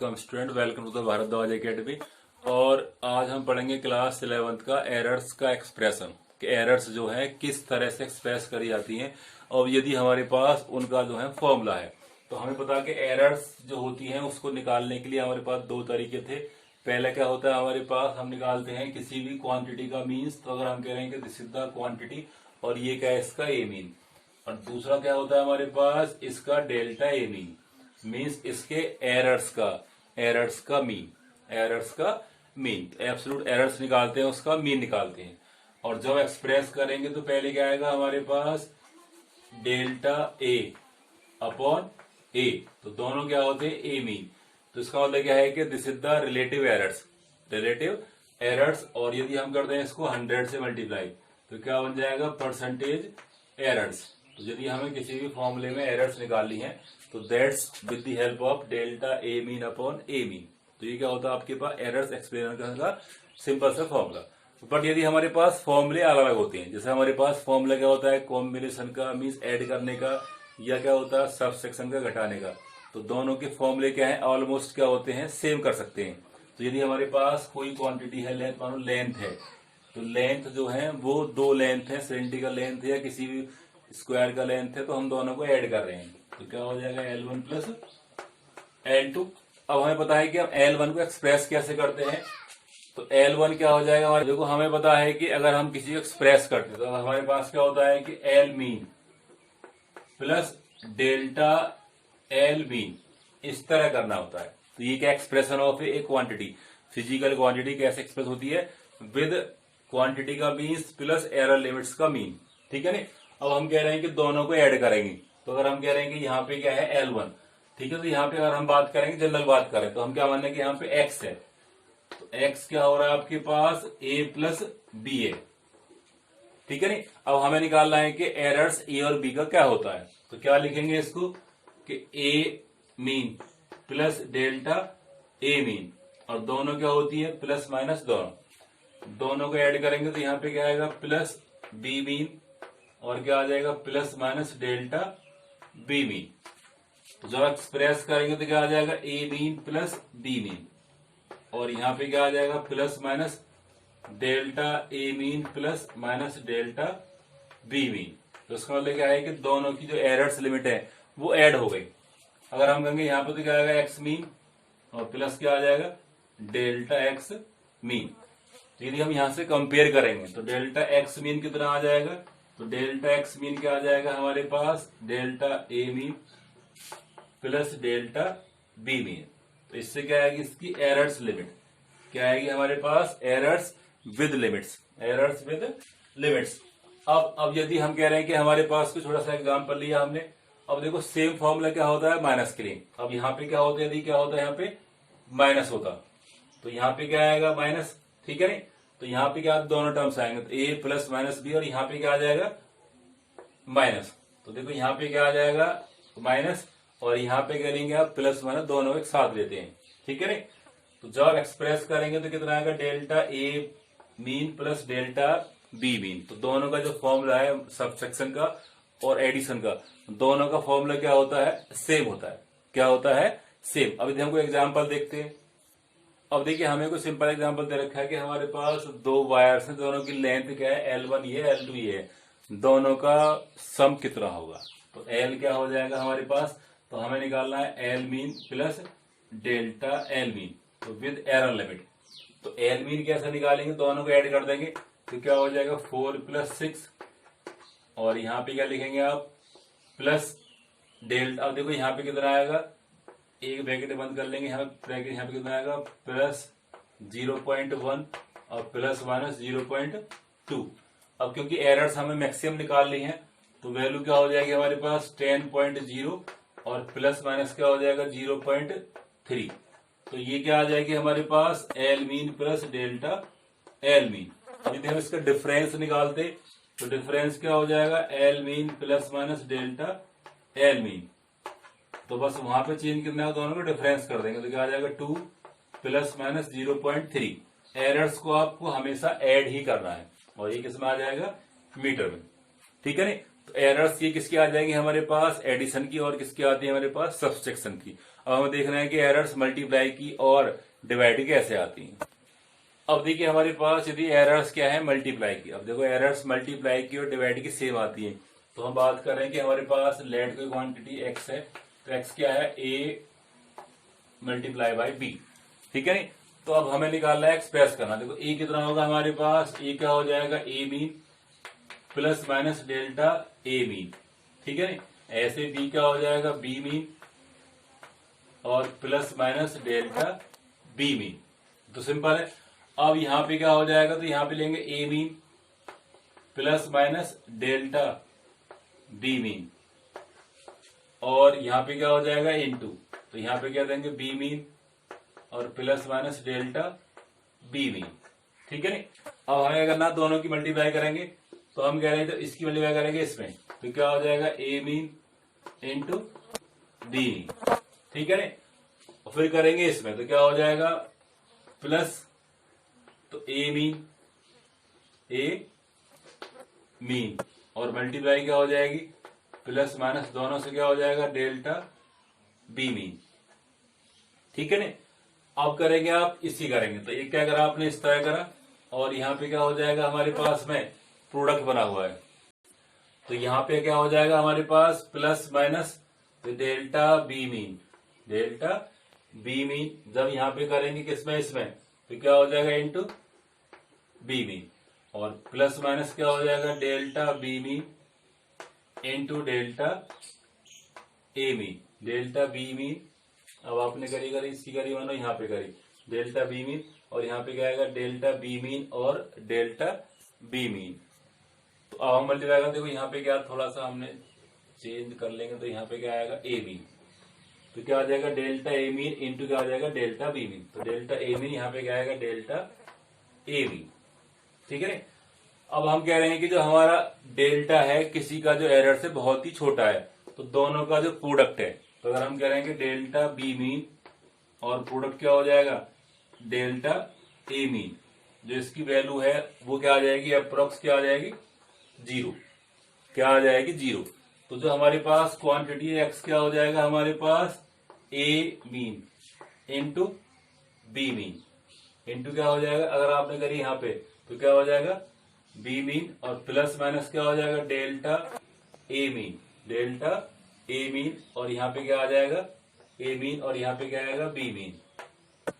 Come student, welcome to the Bharadwaj academy. और आज हम पढ़ेंगे क्लास 11th का एरर्स का एक्सप्रेशन कि एरर्स जो है किस तरह से एक्सप्रेस करी जाती हैं और यदि हमारे पास उनका जो है फॉर्मूला है। तो हमें पता है कि एरर्स जो होती हैं उसको निकालने के लिए हमारे पास दो तरीके थे। पहले क्या होता है, हमारे पास हम निकालते हैं किसी भी क्वांटिटी का मीन्स। तो अगर हम कह रहे हैं कि दिस इज द क्वांटिटी और ये क्या है इसका ए मीन, और दूसरा क्या होता है हमारे पास इसका डेल्टा ए मीन, मीन्स इसके एरर्स का मीन। तो एब्सोल्यूट एरर्स निकालते हैं, उसका मीन निकालते हैं। और जब एक्सप्रेस करेंगे तो पहले क्या आएगा हमारे पास डेल्टा ए अपॉन ए, तो दोनों क्या होते हैं ए मीन। तो इसका मतलब क्या है कि this is the relative errors. और यदि हम करते हैं इसको 100 से मल्टीप्लाई तो क्या बन जाएगा परसेंटेज एरर्स। तो यदि हमें किसी भी फॉर्मूले में एरर्स निकालनी है तो that's with the help of delta A mean upon A mean. तो ये क्या होता है आपके पास एरर्स एक्सप्लेन करने का सिंपल सा फॉर्मूला। बट यदि हमारे पास फॉर्मूले अलग अलग होते हैं, जैसे हमारे पास फॉर्मूला क्या होता है कॉम्बिनेशन का मीन्स ऐड करने का, या क्या होता है सबसेक्शन का घटाने का, तो दोनों के फॉर्मूले क्या है ऑलमोस्ट क्या होते हैं सेम कर सकते हैं। तो यदि हमारे पास कोई क्वांटिटी है, लेंथ मानो लेंथ है, तो लेंथ जो है वो दो लेंथ है, सिलेंड्रिकल लेंथ है या किसी भी स्क्वायर का लेंथ है, तो हम दोनों को ऐड कर रहे हैं तो क्या हो जाएगा L1 प्लस L2। अब हमें पता है कि हम L1 को एक्सप्रेस कैसे करते हैं। तो L1 क्या हो जाएगा हमारे, देखो हमें पता है कि अगर हम किसी को एक्सप्रेस करते हैं तो हमारे पास क्या होता है कि L mean plus delta L mean, इस तरह करना होता है। तो ये क्या expression of A quantity, physical quantity कैसे एक्सप्रेस होती है विद क्वांटिटी का मीन्स प्लस एरर लिमिट्स का मीन, ठीक है ना। अब हम कह रहे हैं कि दोनों को ऐड करेंगे, तो अगर हम कह रहे हैं कि यहाँ पे क्या है L1, ठीक है, तो यहाँ पे अगर हम बात करेंगे जनरल बात करें तो हम क्या माने कि यहाँ पे X है, तो X क्या हो रहा है आपके पास A प्लस बी है, ठीक है नी। अब हमें निकालना है कि एरर्स A और B का क्या होता है। तो क्या लिखेंगे इसको कि A mean plus delta A mean, और दोनों क्या होती है प्लस माइनस दोनों को ऐड करेंगे तो यहाँ पे क्या आएगा प्लस B मीन, और क्या आ जाएगा plus minus delta B mean. तो जब एक्सप्रेस करेंगे तो क्या आ जाएगा A mean plus B mean, और यहाँ पे क्या आ जाएगा plus minus delta A mean plus minus delta B mean. तो इसका मतलब क्या है कि दोनों की जो एरर्स लिमिट है वो ऐड हो गई। अगर हम कहेंगे यहाँ पे तो क्या आएगा एक्स मीन और प्लस क्या आ जाएगा डेल्टा एक्स मीन। तो यदि हम यहाँ से कंपेयर करेंगे तो डेल्टा एक्स मीन कितना आ जाएगा, तो डेल्टा एक्स मीन क्या आ जाएगा हमारे पास delta A mean plus delta B mean. तो इससे क्या आएगी इसकी एरर्स लिमिट क्या आएगी हमारे पास एरर्स विद लिमिट्स। अब यदि हम कह रहे हैं कि हमारे पास कोई छोटा सा एग्जांपल लिया हमने, अब देखो सेम फॉर्मूला क्या होता है माइनस के लिए। अब यहाँ पे क्या होता है, यदि क्या होता है यहाँ पे माइनस होता तो यहाँ पे क्या आएगा माइनस, ठीक है नहीं। तो यहाँ पे क्या दोनों टर्म्स आएंगे, तो ए प्लस माइनस बी, और यहाँ पे क्या आ जाएगा माइनस। तो देखो यहाँ पे क्या आ जाएगा माइनस, और यहाँ पे करेंगे आप प्लस माइनस दोनों एक साथ लेते हैं, ठीक है नहीं। तो जब एक्सप्रेस करेंगे तो कितना आएगा delta A mean plus delta B mean. तो दोनों का जो फॉर्मूला है सबसेक्शन का और एडिशन का, दोनों का फॉर्मूला क्या होता है सेम होता है। क्या होता है सेम। अब यदि हम कोई एग्जाम्पल देखते हैं, अब देखिए हमें कोई सिंपल एग्जांपल दे रखा है कि हमारे पास दो वायर्स हैं, दोनों की लेंथ क्या है L1 ये L2 ये है, दोनों का सम कितना होगा। तो L क्या हो जाएगा हमारे पास, तो हमें निकालना है L mean plus delta L mean, तो विद एरर लिमिट। तो L मीन कैसे निकालेंगे, दोनों को ऐड कर देंगे तो क्या हो जाएगा 4 प्लस 6, और यहाँ पे क्या लिखेंगे आप प्लस डेल्टा। अब देखो यहाँ पे कितना आएगा, एक ब्रैकेट बंद कर लेंगे, यहाँ ब्रैकेट यहाँ पे कितना आएगा प्लस 0.1 और प्लस माइनस 0.2। अब क्योंकि एरर्स हमें मैक्सिमम निकालनी है तो वैल्यू क्या हो जाएगी हमारे पास 10.0 और प्लस माइनस क्या हो जाएगा 0.3। तो ये क्या आ जाएगी हमारे पास L mean plus delta L mean. यदि हम इसका डिफरेंस निकालते तो डिफरेंस क्या हो जाएगा L mean plus minus delta L mean. तो बस वहां पे चेंज करना है, दोनों को डिफरेंस कर देंगे तो क्या आ जाएगा 2 प्लस माइनस 0.3। एरर्स को आपको हमेशा ऐड ही करना है, और ये किसमें आ जाएगा मीटर में, ठीक है नहीं। तो एरर्स ये किसकी आ जाएगी हमारे पास एडिशन की, और किसकी आती है हमारे पास सब्सट्रैक्शन की। अब हमें देखना है कि एरर्स मल्टीप्लाई की और डिवाइड की कैसे आती हैं। अब देखिए हमारे पास यदि एरर्स क्या है मल्टीप्लाई की, अब देखो एरर्स मल्टीप्लाई की और डिवाइड की सेम आती है, तो हम बात कर रहे हैं कि हमारे पास लेट कोई क्वांटिटी एक्स है, तो एक्स क्या है ए मल्टीप्लाई बाई बी, ठीक है नहीं। तो अब हमें निकालना है एक्सप्रेस करना। देखो ए कितना होगा हमारे पास, ए क्या हो जाएगा A mean plus minus delta A mean, ठीक है नहीं। ऐसे बी क्या हो जाएगा बी मीन और plus minus delta B mean, तो सिंपल है। अब यहां पे क्या हो जाएगा, तो यहां पे लेंगे A mean plus minus delta B mean और यहां पे क्या हो जाएगा इनटू, तो यहां पे क्या देंगे बी मीन और plus minus delta B mean, ठीक है नहीं। अब हमें अगर ना दोनों की मल्टीप्लाई करेंगे तो हम कह रहे हैं तो इसकी मल्टीप्लाई करेंगे इसमें, तो क्या हो जाएगा A mean into B mean, ठीक है नहीं। और फिर करेंगे इसमें तो क्या हो जाएगा प्लस, तो ए मीन और मल्टीप्लाई क्या हो जाएगी प्लस माइनस दोनों से क्या हो जाएगा डेल्टा बी मीन, ठीक है नहीं। अब करेंगे आप इसी करेंगे, तो ये क्या करा आपने इस तरह करा और यहाँ पे क्या हो जाएगा हमारे पास में प्रोडक्ट बना हुआ है, तो यहाँ पे क्या हो जाएगा हमारे पास plus minus delta B mean, delta B mean जब यहाँ पे करेंगे किसमें इसमें, तो क्या हो जाएगा इनटू बी मीन और प्लस माइनस क्या हो जाएगा delta B mean into delta A mean, delta B mean. अब आपने करी इसकी करी मानो यहाँ पे करी डेल्टा बी मीन और यहाँ पे क्या आएगा डेल्टा बी मीन और डेल्टा बी मीन। तो अब हम मल्टीप्लाई करते देखो यहाँ पे क्या थोड़ा सा हमने चेंज कर लेंगे, तो यहाँ पे क्या आएगा ए मीन, तो क्या आ जाएगा डेल्टा ए मीन इंटू क्या आ जाएगा डेल्टा बी मीन, तो डेल्टा ए मीन यहाँ पे क्या आएगा डेल्टा ए मीन, ठीक है। अब हम कह रहे हैं कि जो हमारा डेल्टा है किसी का जो एरर से बहुत ही छोटा है, तो दोनों का जो प्रोडक्ट है, तो अगर हम कह रहे हैं कि डेल्टा बी मीन और प्रोडक्ट क्या हो जाएगा डेल्टा ए मीन, जो इसकी वैल्यू है वो क्या आ जाएगी अप्रोक्स क्या आ जाएगी जीरो, क्या आ जाएगी जीरो। तो जो हमारे पास क्वांटिटी है एक्स क्या हो जाएगा हमारे पास A mean into B mean into क्या हो जाएगा, अगर आपने करी यहाँ पे तो क्या हो जाएगा बी मीन और प्लस माइनस क्या हो जाएगा delta A mean, delta A mean और यहाँ पे क्या आ जाएगा ए मीन और यहाँ पे क्या आएगा बी मीन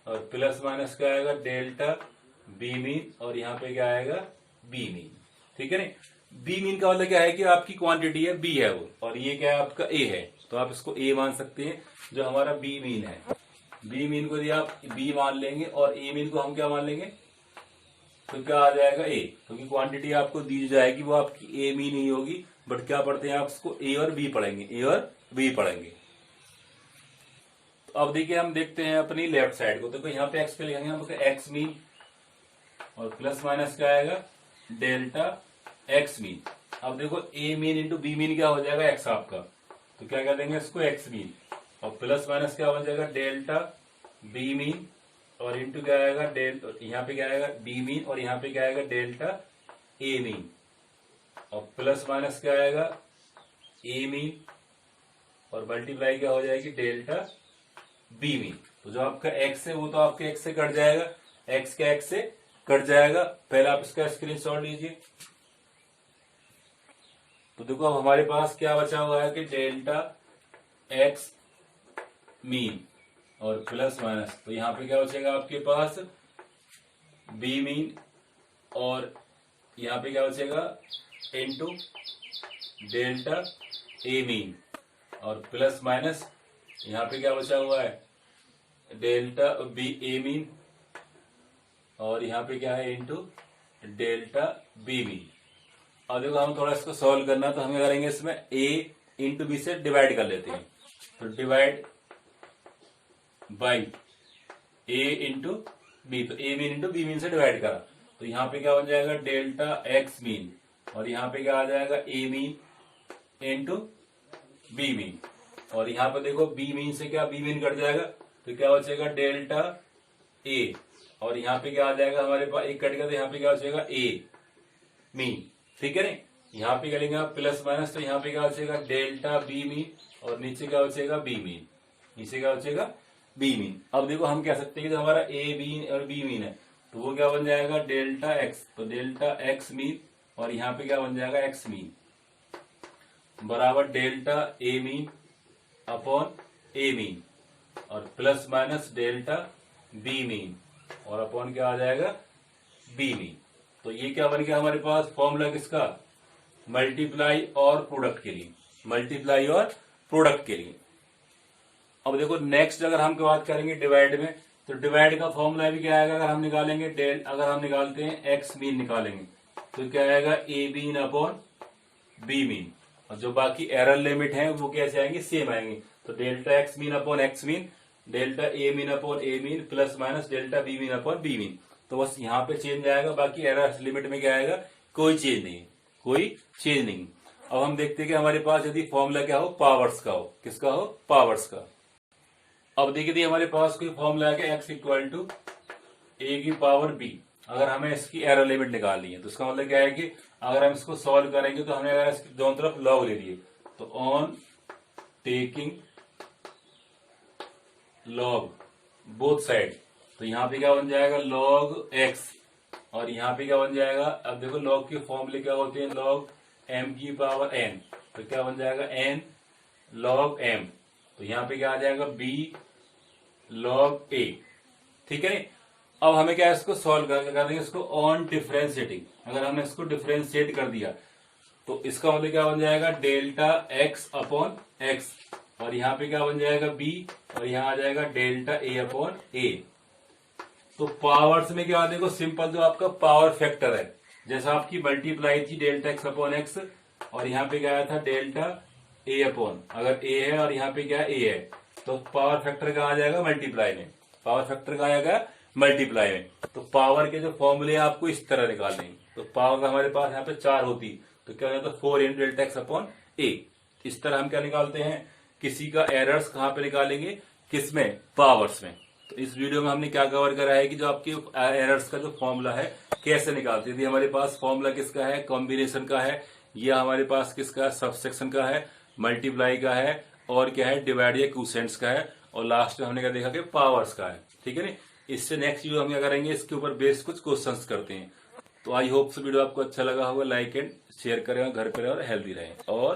और प्लस माइनस क्या आएगा डेल्टा बी मीन और यहाँ पे क्या आएगा बी मीन, ठीक है नहीं। बी मीन का मतलब क्या है कि आपकी क्वांटिटी है बी है वो और ये क्या है आपका ए है, तो आप इसको ए मान सकते हैं। जो हमारा बी मीन है, बी मीन को यदि आप बी मान लेंगे और ए मीन को हम क्या मान लेंगे, तो क्या आ जाएगा ए, क्योंकि क्वांटिटी आपको दी जाएगी वो आपकी ए मीन ही होगी, बट क्या पढ़ते हैं आप इसको ए और बी पढ़ेंगे, ए और बी पढ़ेंगे। तो अब देखिए हम देखते हैं अपनी लेफ्ट साइड को, तो यहाँ पे एक्स पे लिखेंगे हम एक्स मीन और प्लस माइनस क्या आएगा डेल्टा एक्स मीन। अब देखो ए मीन इंटू बी मीन क्या हो जाएगा एक्स आपका, तो क्या कर देंगे इसको एक्स मीन और प्लस माइनस क्या हो जाएगा डेल्टा बी मीन और इंटू क्या आएगा डेल्टा, यहाँ पे क्या आएगा बी मीन और यहाँ पे क्या आएगा डेल्टा ए मीन और प्लस माइनस क्या आएगा ए मीन और मल्टीप्लाई क्या हो जाएगी डेल्टा बी मीन। तो जो आपका एक्स है वो तो आपके एक्स से कट जाएगा, एक्स का एक्स से कट जाएगा। पहले आप इसका स्क्रीनशॉट लीजिए, तो देखो अब हमारे पास क्या बचा हुआ है कि डेल्टा एक्स मीन और प्लस माइनस, तो यहाँ पे क्या बचेगा आपके पास बी मीन और यहाँ पे क्या बचेगा इनटू डेल्टा ए मीन और प्लस माइनस यहाँ पे क्या बचा हुआ है डेल्टा बी ए मीन और यहाँ पे क्या है इनटू डेल्टा बी मीन। अब देखो हम थोड़ा इसको सॉल्व करना, तो हम क्या करेंगे इसमें a इंटू बी से डिवाइड कर लेते हैं, तो divide by a into B, तो a mean into B mean से डिवाइड करा, तो यहाँ पे क्या बन जाएगा डेल्टा एक्स मीन और यहाँ पे क्या आ जाएगा a mean into B mean और यहाँ पे देखो बी मीन से क्या बी मीन कट जाएगा, तो क्या बचेगा डेल्टा a और यहाँ पे क्या आ जाएगा हमारे पास एक कट गया, तो यहाँ पे क्या बचेगा a मीन, ठीक है नहीं। यहाँ पे करेंगे आप प्लस माइनस, तो यहाँ पे क्या बचेगा डेल्टा बी मीन और नीचे क्या बचेगा बी मीन, इसे क्या बचेगा, बी मीन। अब देखो हम कह सकते हैं कि जो हमारा ए बी और बी मीन है तो वो क्या बन जाएगा, डेल्टा एक्स, तो डेल्टा एक्स मीन और यहाँ पे क्या बन जाएगा, एक्स मीन बराबर delta A mean upon A mean और plus minus delta B mean और अपॉन क्या आ जाएगा, बी मीन। तो ये क्या बन गया हमारे पास फॉर्मूला किसका, मल्टीप्लाई और प्रोडक्ट के लिए, मल्टीप्लाई और प्रोडक्ट के लिए। अब देखो नेक्स्ट अगर हम बात करेंगे डिवाइड में, तो डिवाइड का फॉर्मूला भी क्या आएगा, अगर हम निकालेंगे अगर हम निकालते हैं एक्स मीन निकालेंगे तो क्या आएगा, ए मीन अपॉन बी मीन और जो बाकी एरर लिमिट है वो कैसे आएंगे, सेम आएंगे। तो delta X mean upon X mean, delta A mean upon A mean plus minus delta B mean upon B mean. तो बस यहाँ पे चेंज आएगा, बाकी एरर लिमिट में क्या आएगा, कोई चेंज नहीं, कोई चेंज नहीं। अब हम देखते हैं कि हमारे पास यदि फॉर्मूला क्या हो, पावर्स का हो, किसका हो, पावर्स का। अब देखिए हमारे पास कोई फॉर्मूला है कि एक्स इक्वल टू ए की पावर बी, अगर हमें इसकी एरर लिमिट निकालनी है तो इसका मतलब क्या है कि अगर हम इसको सॉल्व करेंगे तो हमें अगर इसकी दोनों तरफ लॉग ले लिए तो on taking log both side, तो यहाँ पे क्या बन जाएगा, लॉग एक्स और यहाँ पे क्या बन जाएगा, अब देखो लॉग के फॉर्मूले क्या होते हैं, लॉग एम की पावर एन, तो क्या बन जाएगा एन लॉग एम, तो यहाँ पे क्या आ जाएगा बी लॉग ए, ठीक है। अब हमें क्या है इसको सॉल्व कर देंगे, इसको ऑन डिफरेंशिएटिंग, अगर हमने इसको डिफरेंशिएट कर दिया तो इसका मतलब क्या बन जाएगा, डेल्टा एक्स अपॉन एक्स और यहाँ पे क्या बन जाएगा बी और यहाँ आ जाएगा डेल्टा ए अपॉन ए। तो पावर्स में क्या, देखो सिंपल जो आपका पावर फैक्टर है, जैसा आपकी मल्टीप्लाई थी डेल्टा एक्स अपॉन एक्स और यहाँ पे क्या आया था डेल्टा ए अपॉन, अगर ए है और यहाँ पे क्या ए है तो पावर फैक्टर कहाँ आ जाएगा, मल्टीप्लाई में, पावर फैक्टर कहाँ आएगा, मल्टीप्लाई में। तो पावर के जो फॉर्मूले आपको इस तरह निकालने हैं, तो पावर हमारे पास यहाँ पे 4 होती तो क्या हो जाता, 4 इन डेल्टा एक्स अपॉन ए। इस तरह हम क्या निकालते हैं, किसी का एरर्स कहाँ पे निकालेंगे, किसमें, पावर्स में। तो इस वीडियो में हमने क्या कवर करा है कि जो आपके एरर्स का जो फॉर्मूला है कैसे निकालते हैं। यदि हमारे पास फॉर्मूला किसका है, कॉम्बिनेशन का है, या हमारे पास किसका सबसेक्शन का है, मल्टीप्लाई का है और क्या है डिवाइड या क्वोशिएंट्स का है और लास्ट में हमने क्या देखा कि पावर्स का है, ठीक है नी। इससे नेक्स्ट वीडियो हम क्या करेंगे, इसके ऊपर बेस्ड कुछ क्वेश्चंस करते हैं। तो आई होप वीडियो आपको अच्छा लगा होगा, लाइक एंड शेयर करें, घर पे रहें और हेल्दी रहें। और